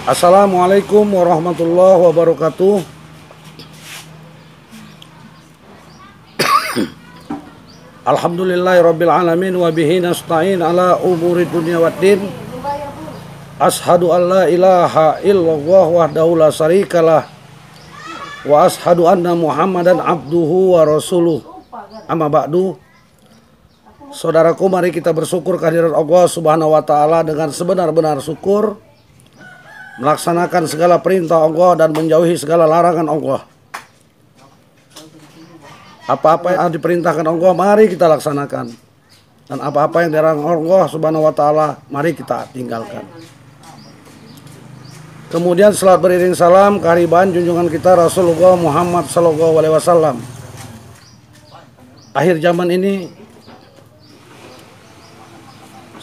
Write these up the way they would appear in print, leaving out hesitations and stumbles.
Assalamualaikum warahmatullahi wabarakatuh. Alhamdulillahirabbil alamin wa bihi nasta'in ala umuri dunya waddin. Ashhadu an la ilaha illallah wahdahu la syarikalah wa ashhadu anna Muhammadan abduhu wa rasuluh. Amma ba'du. Saudaraku, mari kita bersyukur kehadirat Allah Subhanahu wa taala dengan sebenar-benar syukur, melaksanakan segala perintah Allah dan menjauhi segala larangan Allah. Apa-apa yang diperintahkan Allah mari kita laksanakan, dan apa-apa yang dilarang Allah Subhanahu wa taala mari kita tinggalkan. Kemudian salat beriring salam kehadiran junjungan kita Rasulullah Muhammad sallallahu alaihi wasallam. Akhir zaman ini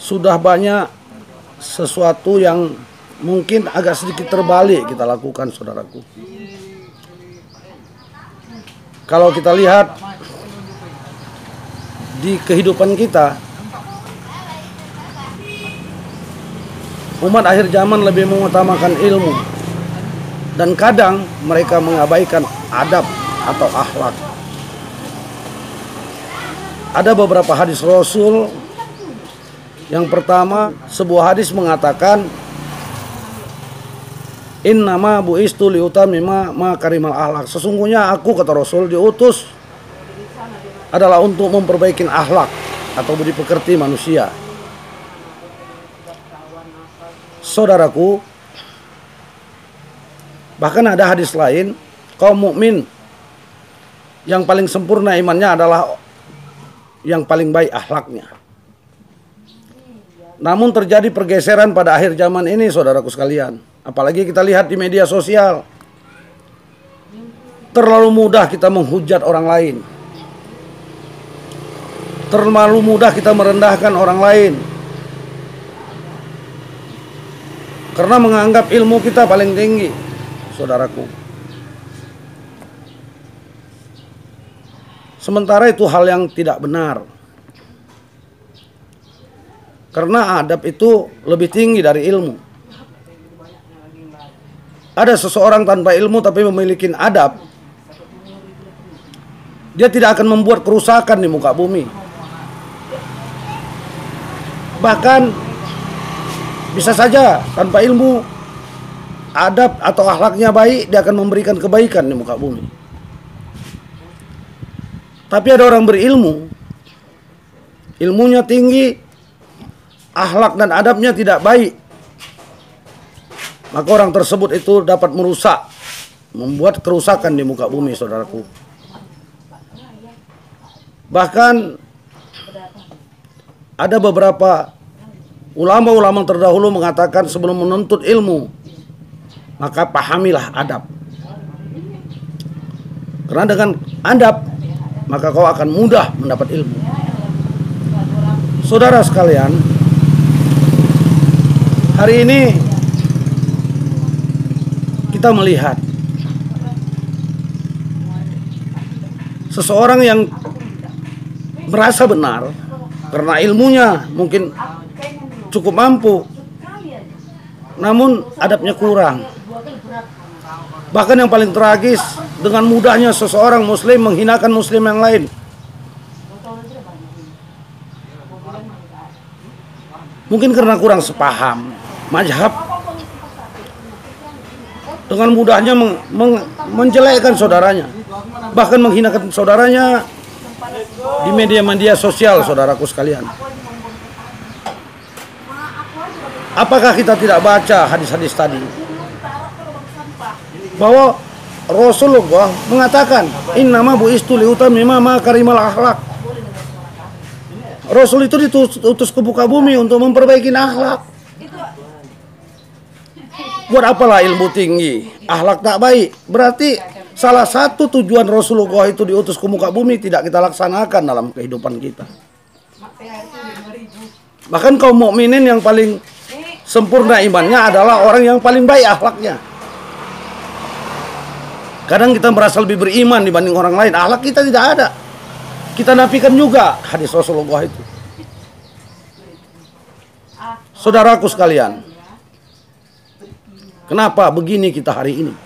sudah banyak sesuatu yang mungkin agak sedikit terbalik kita lakukan, saudaraku. Kalau kita lihat di kehidupan kita, umat akhir zaman lebih mengutamakan ilmu, dan kadang mereka mengabaikan adab atau akhlak. Ada beberapa hadis Rasul. Yang pertama, sebuah hadis mengatakan, innama bu'istu liutamima makarimal akhlak. Sesungguhnya aku, kata Rasul, diutus adalah untuk memperbaiki akhlak atau budi pekerti manusia. Saudaraku, bahkan ada hadis lain, kaum mukmin yang paling sempurna imannya adalah yang paling baik akhlaknya. Namun terjadi pergeseran pada akhir zaman ini, saudaraku sekalian. Apalagi kita lihat di media sosial. Terlalu mudah kita menghujat orang lain. Terlalu mudah kita merendahkan orang lain. Karena menganggap ilmu kita paling tinggi, saudaraku. Sementara itu hal yang tidak benar. Karena adab itu lebih tinggi dari ilmu. Ada seseorang tanpa ilmu tapi memiliki adab, dia tidak akan membuat kerusakan di muka bumi. Bahkan bisa saja tanpa ilmu, adab atau akhlaknya baik, dia akan memberikan kebaikan di muka bumi. Tapi ada orang berilmu, ilmunya tinggi, akhlak dan adabnya tidak baik, maka orang tersebut itu dapat merusak, membuat kerusakan di muka bumi, saudaraku. Bahkan ada beberapa ulama-ulama terdahulu mengatakan sebelum menuntut ilmu, maka pahamilah adab. Karena dengan adab, maka kau akan mudah mendapat ilmu. Saudara sekalian, hari ini kita melihat seseorang yang merasa benar karena ilmunya mungkin cukup mampu, namun adabnya kurang. Bahkan yang paling tragis, dengan mudahnya seseorang muslim menghinakan muslim yang lain. Mungkin karena kurang sepaham mazhab, dengan mudahnya menjelekkan saudaranya, bahkan menghinakan saudaranya di media-media sosial, saudaraku sekalian. Apakah kita tidak baca hadis-hadis tadi? Bahwa Rasulullah mengatakan, innama bu'istu liutamima makarimal akhlak. Rasul itu diutus ke muka bumi untuk memperbaiki akhlak. Buat apalah ilmu tinggi, akhlak tak baik? Berarti salah satu tujuan Rasulullah itu diutus ke muka bumi tidak kita laksanakan dalam kehidupan kita. Bahkan kaum mukminin yang paling sempurna imannya adalah orang yang paling baik akhlaknya. Kadang kita merasa lebih beriman dibanding orang lain, akhlak kita tidak ada. Kita nafikan juga hadis Rasulullah itu. Saudaraku sekalian, Kenapa begini kita hari ini?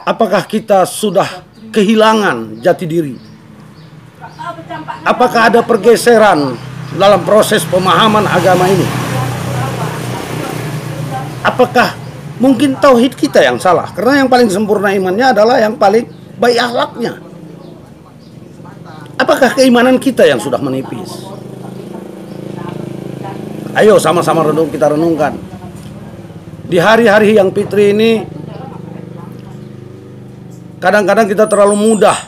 Apakah kita sudah kehilangan jati diri? Apakah ada pergeseran dalam proses pemahaman agama ini? Apakah mungkin tauhid kita yang salah? Karena yang paling sempurna imannya adalah yang paling baik akhlaknya. Apakah keimanan kita yang sudah menipis? Ayo sama-sama kita renungkan. Di hari-hari yang fitri ini, kadang-kadang kita terlalu mudah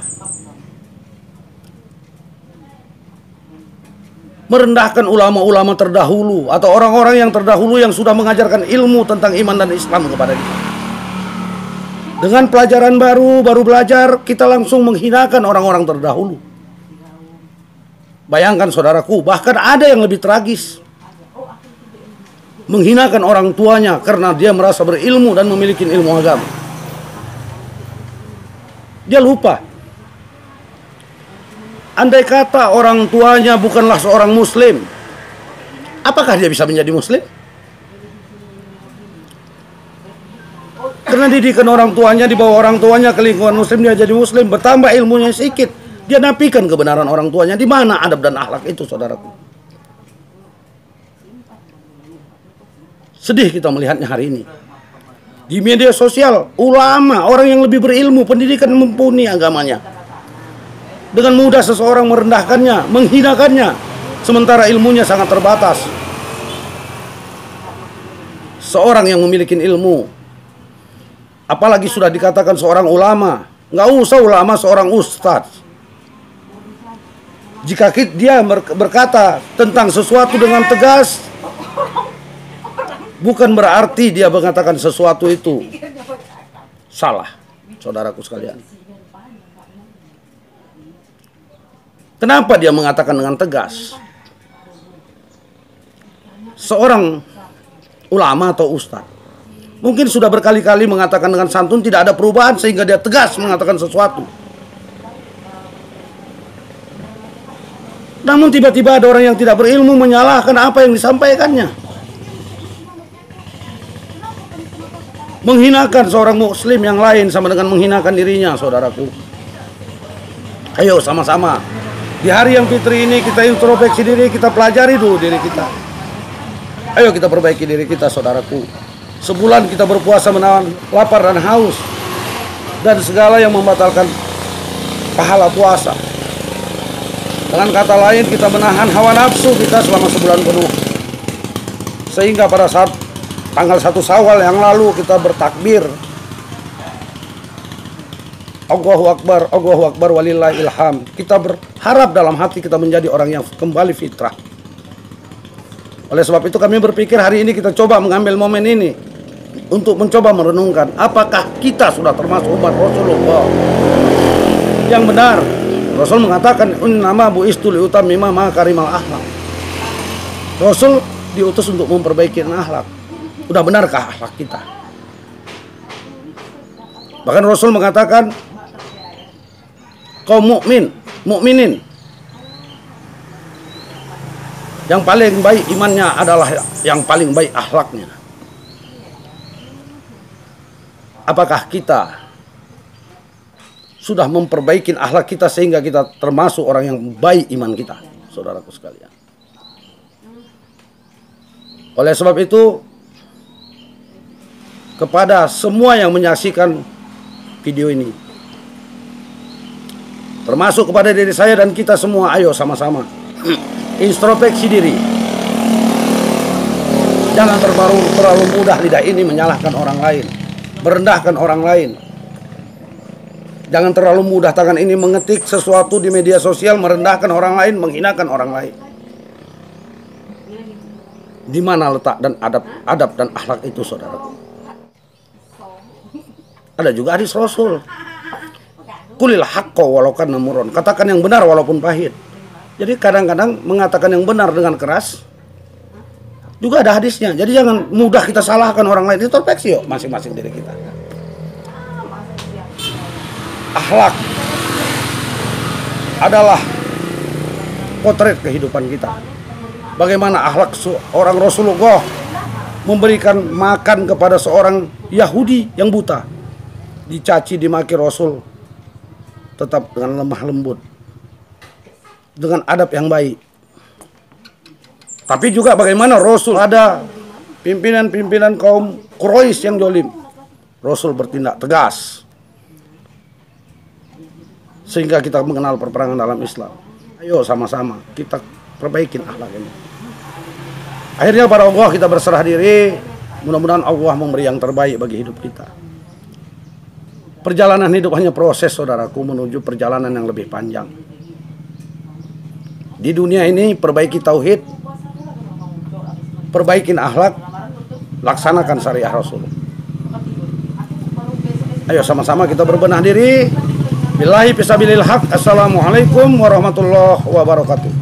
merendahkan ulama-ulama terdahulu atau orang-orang yang terdahulu yang sudah mengajarkan ilmu tentang iman dan Islam kepada kita. Dengan pelajaran baru belajar, kita langsung menghinakan orang-orang terdahulu. Bayangkan saudaraku, bahkan ada yang lebih tragis. Menghinakan orang tuanya karena dia merasa berilmu dan memiliki ilmu agama. Dia lupa, andai kata orang tuanya bukanlah seorang muslim, apakah dia bisa menjadi muslim? Karena didikan orang tuanya, dibawa orang tuanya ke lingkungan muslim, dia jadi muslim. Bertambah ilmunya sedikit, dia nafikan kebenaran orang tuanya. Di mana adab dan akhlak itu, saudaraku? Sedih kita melihatnya hari ini. Di media sosial, ulama, orang yang lebih berilmu, pendidikan mumpuni agamanya, dengan mudah seseorang merendahkannya, menghinakannya, sementara ilmunya sangat terbatas. Seorang yang memiliki ilmu, apalagi sudah dikatakan seorang ulama, nggak usah ulama, seorang ustadz. Jika dia berkata tentang sesuatu dengan tegas, bukan berarti dia mengatakan sesuatu itu salah, saudaraku sekalian. Kenapa dia mengatakan dengan tegas? Seorang ulama atau ustadz mungkin sudah berkali-kali mengatakan dengan santun, tidak ada perubahan sehingga dia tegas mengatakan sesuatu. Namun tiba-tiba ada orang yang tidak berilmu menyalahkan apa yang disampaikannya, menghinakan seorang muslim yang lain sama dengan menghinakan dirinya, saudaraku. Ayo sama-sama di hari yang fitri ini kita introspeksi diri, kita pelajari dulu diri kita. Ayo kita perbaiki diri kita, saudaraku. Sebulan kita berpuasa menahan lapar dan haus dan segala yang membatalkan pahala puasa. Dengan kata lain, kita menahan hawa nafsu kita selama sebulan penuh, sehingga pada saat tanggal 1 Syawal yang lalu kita bertakbir, Allahu Akbar, walillahil ilham. Kita berharap dalam hati kita menjadi orang yang kembali fitrah. Oleh sebab itu kami berpikir hari ini kita coba mengambil momen ini untuk mencoba merenungkan, apakah kita sudah termasuk umat Rasulullah yang benar. Rasul mengatakan, innama bu'istu liutammima makarimal akhlak. Rasul diutus untuk memperbaiki akhlak. Sudah benarkah akhlak kita? Bahkan Rasul mengatakan, kaum mukminin yang paling baik imannya adalah yang paling baik akhlaknya. Apakah kita sudah memperbaiki akhlak kita sehingga kita termasuk orang yang baik iman kita, saudaraku sekalian? Oleh sebab itu, kepada semua yang menyaksikan video ini, termasuk kepada diri saya dan kita semua, ayo sama-sama introspeksi diri. Jangan terlalu mudah lidah ini menyalahkan orang lain, merendahkan orang lain. Jangan terlalu mudah tangan ini mengetik sesuatu di media sosial, merendahkan orang lain, menghinakan orang lain. Di mana letak dan adab dan akhlak itu, saudaraku? Ada juga hadis Rasul, kulil haqqo walau kana murran, katakan yang benar walaupun pahit. Jadi kadang-kadang mengatakan yang benar dengan keras juga ada hadisnya. Jadi jangan mudah kita salahkan orang lain. Introspeksi yuk masing-masing diri kita. Akhlak adalah potret kehidupan kita. bagaimana akhlak seorang Rasulullah memberikan makan kepada seorang Yahudi yang buta. Dicaci, dimaki Rasul tetap dengan lemah lembut, dengan adab yang baik. Tapi juga bagaimana Rasul ada pimpinan-pimpinan kaum Quraisy yang zalim, Rasul bertindak tegas sehingga kita mengenal perperangan dalam Islam. Ayo sama-sama kita perbaikin akhlak ini. Akhirnya pada Allah kita berserah diri. Mudah-mudahan Allah memberi yang terbaik bagi hidup kita. Perjalanan hidup hanya proses, saudaraku, menuju perjalanan yang lebih panjang. Di dunia ini perbaiki tauhid, perbaikin akhlak, laksanakan syariah Rasul. Ayo sama-sama kita berbenah diri. Billahi fisabilil haq. Assalamualaikum warahmatullahi wabarakatuh.